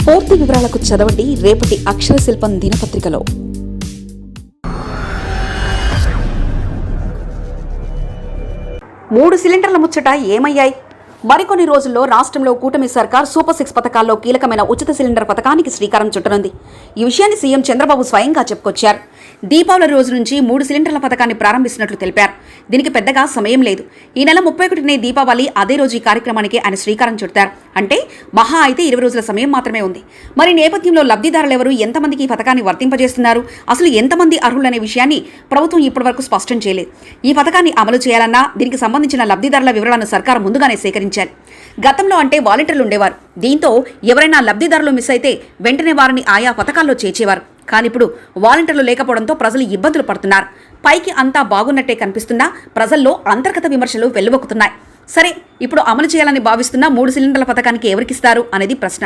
పూర్తి వివరాలకు చదవండి రేపటి అక్షర శిల్పం దినపత్రికలో. 3 సిలిండర్ల ముచ్చట ఏమయ్యాయి? మరికొన్ని రోజుల్లో రాష్ట్రంలో కూటమి సర్కార్ సూపర్ 6 పథకాల్లో కీలకమైన ఉచిత సిలిండర్ పథకానికి శ్రీకారం చుట్టనుంది. ఈ విషయాన్ని సీఎం చంద్రబాబు స్వయంగా చెప్పుకొచ్చారు. దీపావళి రోజు నుంచి 3 సిలిండర్ల పథకాన్ని ప్రారంభిస్తున్నట్లు తెలిపారు. దీనికి పెద్దగా సమయం లేదు. ఈ నెల 31నే దీపావళి, అదే రోజు ఈ కార్యక్రమానికి ఆయన శ్రీకారం చుట్టారు. అంటే మహా అయితే 20 రోజుల సమయం మాత్రమే ఉంది. మరి నేపథ్యంలో లబ్ధిదారులెవరు, ఎంతమందికి ఈ పథకాన్ని వర్తింపజేస్తున్నారు, అసలు ఎంతమంది అర్హులనే విషయాన్ని ప్రభుత్వం ఇప్పటివరకు స్పష్టం చేయలేదు. ఈ పథకాన్ని అమలు చేయాలన్నా దీనికి సంబంధించిన లబ్ధిదారుల వివరాలను సర్కారు ముందుగానే సేకరించారు. గతంలో అంటే వాలంటీర్లు ఉండేవారు. దీంతో ఎవరైనా లబ్ధిదారులు మిస్ అయితే వెంటనే వారిని ఆయా పథకాల్లో చేర్చేవారు. కానీ ఇప్పుడు వాలంటీర్లు లేకపోవడంతో ప్రజలు ఇబ్బందులు పడుతున్నారు. పైకి అంతా బాగున్నట్టే కనిపిస్తున్నా ప్రజల్లో అంతర్గత విమర్శలు వెల్లువెక్కుతున్నాయి. సరే, ఇప్పుడు అమలు చేయాలని భావిస్తున్న 3 సిలిండర్ల పథకానికి ఎవరికిస్తారు అనేది ప్రశ్న.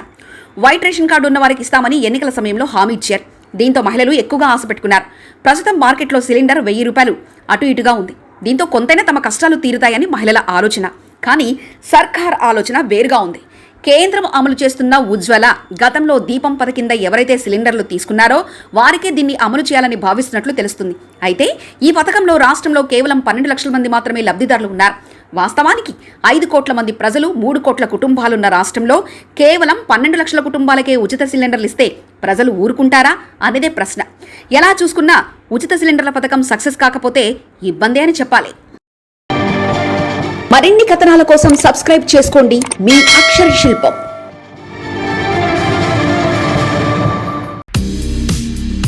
వైట్ రేషన్ కార్డు ఉన్న వారికి ఇస్తామని ఎన్నికల సమయంలో హామీ ఇచ్చారు. దీంతో మహిళలు ఎక్కువగా ఆశ పెట్టుకున్నారు. ప్రస్తుతం మార్కెట్లో సిలిండర్ 1000 రూపాయలు అటు ఇటుగా ఉంది. దీంతో కొంతైనా తమ కష్టాలు తీరుతాయని మహిళల ఆలోచన. కానీ సర్కార్ ఆలోచన వేరుగా ఉంది. కేంద్రం అమలు చేస్తున్న ఉజ్వల, గతంలో దీపం పథకం కింద ఎవరైతే సిలిండర్లు తీసుకున్నారో వారికే దీన్ని అమలు చేయాలని భావిస్తున్నట్లు తెలుస్తుంది. అయితే ఈ పథకంలో రాష్ట్రంలో కేవలం 12 లక్షల మంది మాత్రమే లబ్ధిదారులు ఉన్నారు. వాస్తవానికి 5 కోట్ల మంది ప్రజలు, 3 కోట్ల కుటుంబాలున్న రాష్ట్రంలో కేవలం 12 లక్షల కుటుంబాలకే ఉచిత సిలిండర్లు ఇస్తే ప్రజలు ఊరుకుంటారా అనేదే ప్రశ్న. ఎలా చూసుకున్నా ఉచిత సిలిండర్ల పథకం సక్సెస్ కాకపోతే ఇబ్బందే అని చెప్పాలి. మరిన్ని కథనాల కోసం సబ్స్క్రైబ్ చేసుకోండి మీ అక్షర శిల్పం.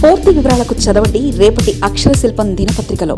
పూర్తి వివరాలకు చదవండి రేపటి అక్షర శిల్పం దినపత్రికలో.